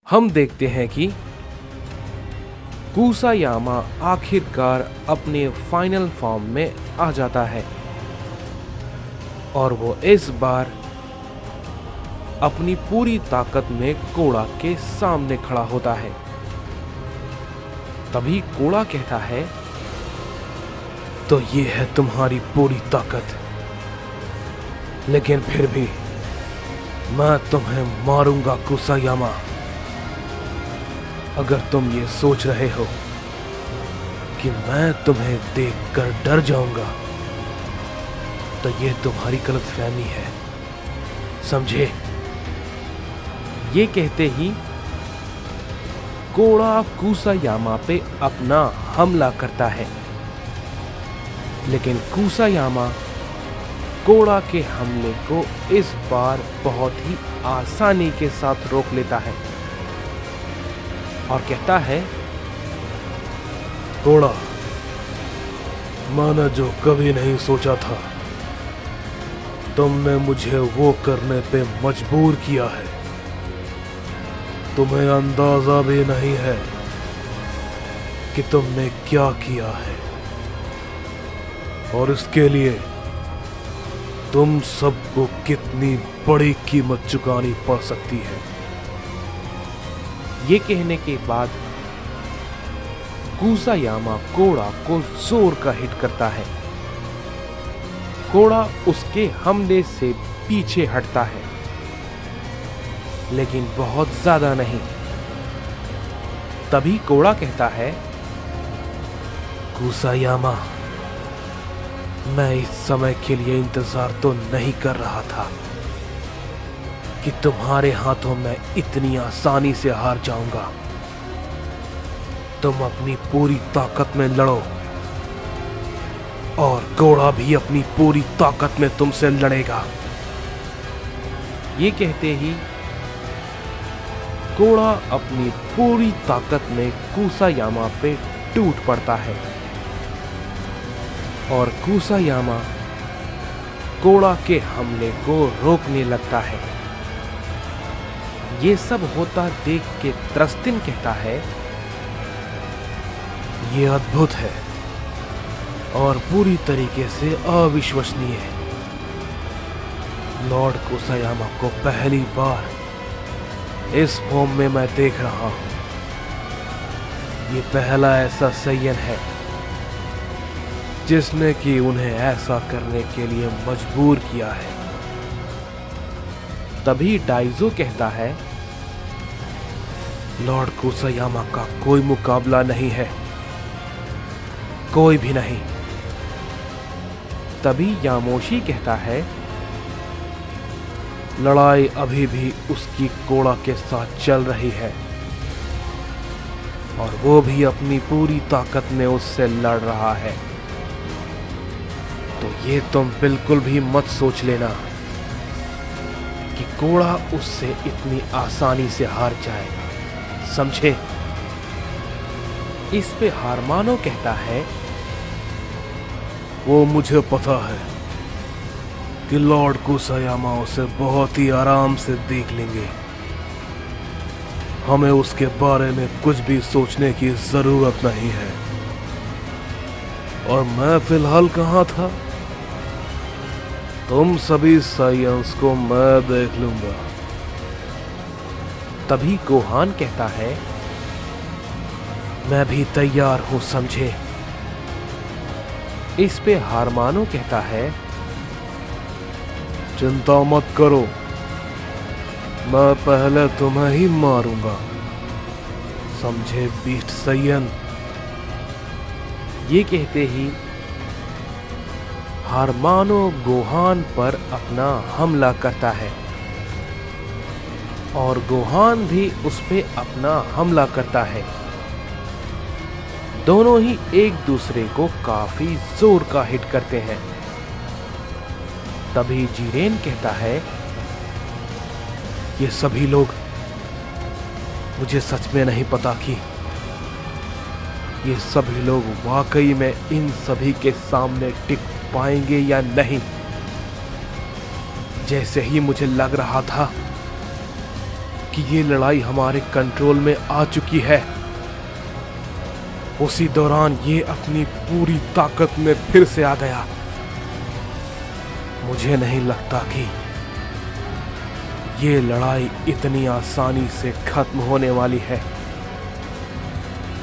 हम देखते हैं कि कुसायामा आखिरकार अपने फाइनल फॉर्म में आ जाता है और वो इस बार अपनी पूरी ताकत में कोड़ा के सामने खड़ा होता है। तभी कोड़ा कहता है, तो ये है तुम्हारी पूरी ताकत, लेकिन फिर भी मैं तुम्हें मारूंगा कुसायामा। अगर तुम ये सोच रहे हो कि मैं तुम्हें देखकर डर जाऊंगा तो ये तुम्हारी गलतफहमी है, समझे? ये कहते ही कोड़ा कुसायामा पे अपना हमला करता है, लेकिन कुसायामा कोड़ा के हमले को इस बार बहुत ही आसानी के साथ रोक लेता है और कहता है, कोड़ा, मैंने जो कभी नहीं सोचा था, तुमने मुझे वो करने पे मजबूर किया है। तुम्हें अंदाजा भी नहीं है कि तुमने क्या किया है, और इसके लिए तुम सबको कितनी बड़ी कीमत चुकानी पड़ सकती है। ये कहने के बाद कुसायामा कोड़ा को जोर का हिट करता है। कोड़ा उसके हमले से पीछे हटता है, लेकिन बहुत ज्यादा नहीं। तभी कोड़ा कहता है, कुसायामा, मैं इस समय के लिए इंतजार तो नहीं कर रहा था कि तुम्हारे हाथों में इतनी आसानी से हार जाऊंगा। तुम अपनी पूरी ताकत में लड़ो और कोड़ा भी अपनी पूरी ताकत में तुमसे लड़ेगा। ये कहते ही कोड़ा अपनी पूरी ताकत में कुसायामा पे टूट पड़ता है और कुसायामा कोड़ा के हमले को रोकने लगता है। ये सब होता देख के त्रस्तिन कहता है, ये अद्भुत है और पूरी तरीके से अविश्वसनीय है। लॉर्ड कुसायामा को पहली बार इस फॉर्म में मैं देख रहा हूं। ये पहला ऐसा सैयन है जिसने कि उन्हें ऐसा करने के लिए मजबूर किया है। तभी डाइजो कहता है, लॉर्ड कुसायामा का कोई मुकाबला नहीं है, कोई भी नहीं। तभी यामोशी कहता है, लड़ाई अभी भी उसकी कोड़ा के साथ चल रही है और वो भी अपनी पूरी ताकत में उससे लड़ रहा है। तो ये तुम बिल्कुल भी मत सोच लेना कि कोड़ा उससे इतनी आसानी से हार जाएगा, समझे? इस पे हारमानो कहता है, वो मुझे पता है कि लॉर्ड कुसायामा उसे बहुत ही आराम से देख लेंगे। हमें उसके बारे में कुछ भी सोचने की जरूरत नहीं है। और मैं फिलहाल कहाँ था? तुम सभी साइंस को मैं देख लूंगा। तभी गोहान कहता है, मैं भी तैयार हूं, समझे? इस पे हारमानो कहता है, चिंता मत करो, मैं पहले तुम्हें ही मारूंगा, समझे बीस्ट सैयन? ये कहते ही हारमानो गोहान पर अपना हमला करता है और गोहान भी उस पे अपना हमला करता है। दोनों ही एक दूसरे को काफी जोर का हिट करते हैं। तभी जीरेन कहता है, ये सभी लोग, मुझे सच में नहीं पता कि ये सभी लोग वाकई में इन सभी के सामने टिक पाएंगे या नहीं। जैसे ही मुझे लग रहा था कि ये लड़ाई हमारे कंट्रोल में आ चुकी है, उसी दौरान ये अपनी पूरी ताकत में फिर से आ गया। मुझे नहीं लगता कि ये लड़ाई इतनी आसानी से खत्म होने वाली है।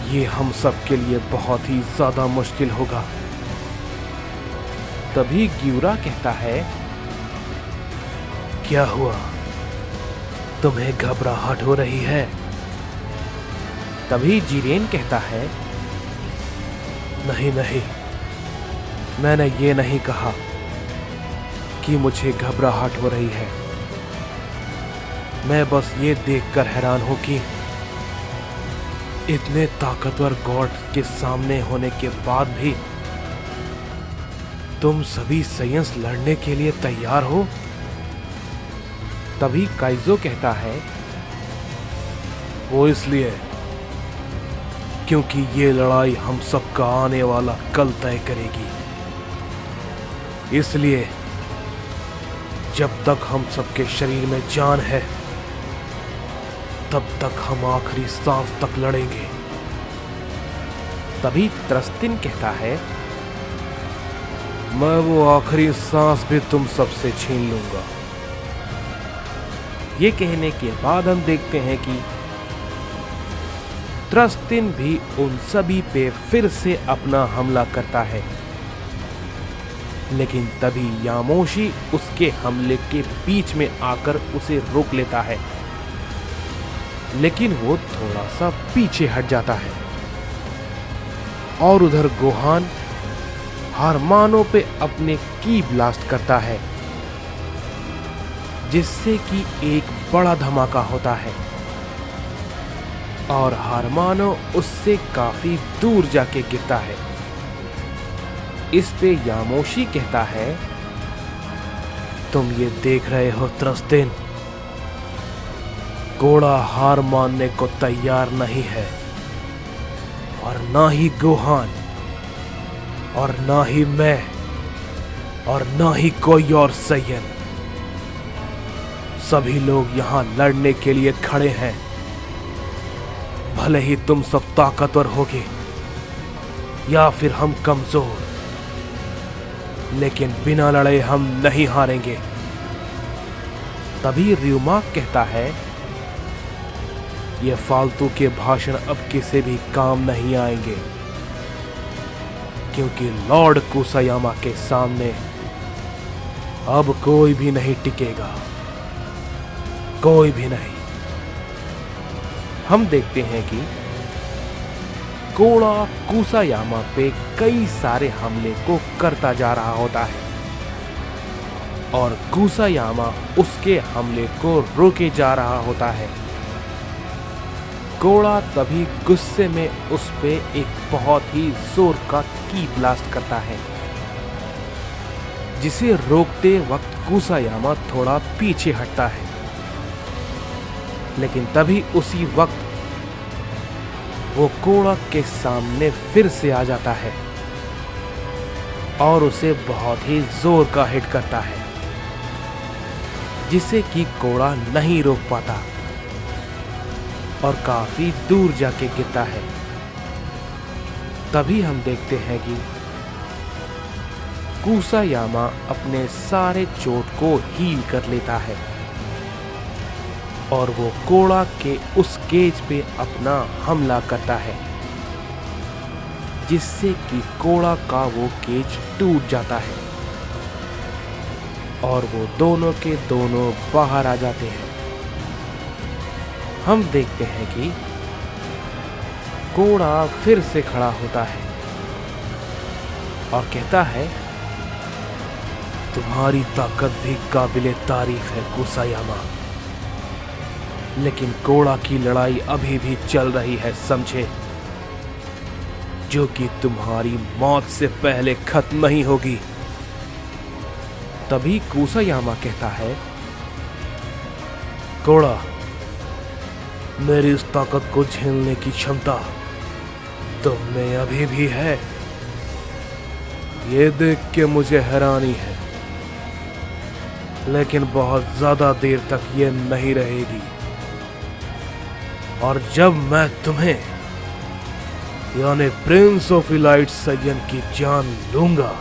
ये हम सब के लिए बहुत ही ज्यादा मुश्किल होगा। तभी ग्यूरा कहता है, क्या हुआ, तुम्हें घबराहट हो रही है? तभी जिरेन कहता है, नहीं नहीं, मैंने ये नहीं कहा कि मुझे घबराहट हो रही है। मैं बस ये देखकर हैरान हूं कि इतने ताकतवर गॉड के सामने होने के बाद भी तुम सभी साइंस लड़ने के लिए तैयार हो। तभी काइजो कहता है, वो इसलिए क्योंकि ये लड़ाई हम सबका आने वाला कल तय करेगी। इसलिए जब तक हम सबके शरीर में जान है, तब तक हम आखिरी सांस तक लड़ेंगे। तभी त्रस्तिन कहता है, मैं वो आखिरी सांस भी तुम सबसे छीन लूंगा। ये कहने के बाद हम देखते हैं कि त्रस्तिन भी उन सभी पे फिर से अपना हमला करता है, लेकिन तभी यामोशी उसके हमले के बीच में आकर उसे रोक लेता है, लेकिन वो थोड़ा सा पीछे हट जाता है। और उधर गोहान हारमानो पे अपने की ब्लास्ट करता है, जिससे कि एक बड़ा धमाका होता है और हारमानो उससे काफी दूर जाके गिरता है। इस पे यामोशी कहता है, तुम ये देख रहे हो त्रस्तिन, घोड़ा हार मानने को तैयार नहीं है, और ना ही गोहान, और ना ही मैं, और ना ही कोई और सैयन। सभी लोग यहां लड़ने के लिए खड़े हैं। भले ही तुम सब ताकतवर होगे या फिर हम कमजोर, लेकिन बिना लड़े हम नहीं हारेंगे। तभी र्यूमा कहता है, ये फालतू के भाषण अब किसी भी काम नहीं आएंगे, क्योंकि लॉर्ड कुसायामा के सामने अब कोई भी नहीं टिकेगा, कोई भी नहीं। हम देखते हैं कि कोड़ा कुसायामा पे कई सारे हमले को करता जा रहा होता है और कुसायामा उसके हमले को रोके जा रहा होता है। कोड़ा तभी गुस्से में उस पे एक बहुत ही जोर का की ब्लास्ट करता है, जिसे रोकते वक्त कुसायामा थोड़ा पीछे हटता है, लेकिन तभी उसी वक्त वो कोड़ा के सामने फिर से आ जाता है और उसे बहुत ही जोर का हिट करता है, जिसे कि कोड़ा नहीं रोक पाता और काफी दूर जाके गिरता है। तभी हम देखते हैं कि कुसायामा अपने सारे चोट को हील कर लेता है और वो कोड़ा के उस केज पे अपना हमला करता है, जिससे कि कोड़ा का वो केज टूट जाता है और वो दोनों के दोनों बाहर आ जाते हैं। हम देखते हैं कि कोड़ा फिर से खड़ा होता है और कहता है, तुम्हारी ताकत भी काबिले तारीफ है कुसायामा, लेकिन कोड़ा की लड़ाई अभी भी चल रही है, समझे, जो कि तुम्हारी मौत से पहले खत्म नहीं होगी। तभी कुसायामा कहता है, कोड़ा, मेरी इस ताकत को झेलने की क्षमता तुम में अभी भी है। ये देख के मुझे हैरानी है, लेकिन बहुत ज्यादा देर तक ये नहीं रहेगी। और जब मैं तुम्हें यानी प्रिंस ऑफ इलाइट सयन की जान लूंगा,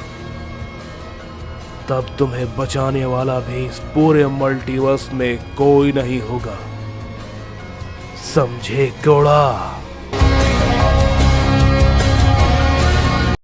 तब तुम्हें बचाने वाला भी इस पूरे मल्टीवर्स में कोई नहीं होगा। समझे घोड़ा?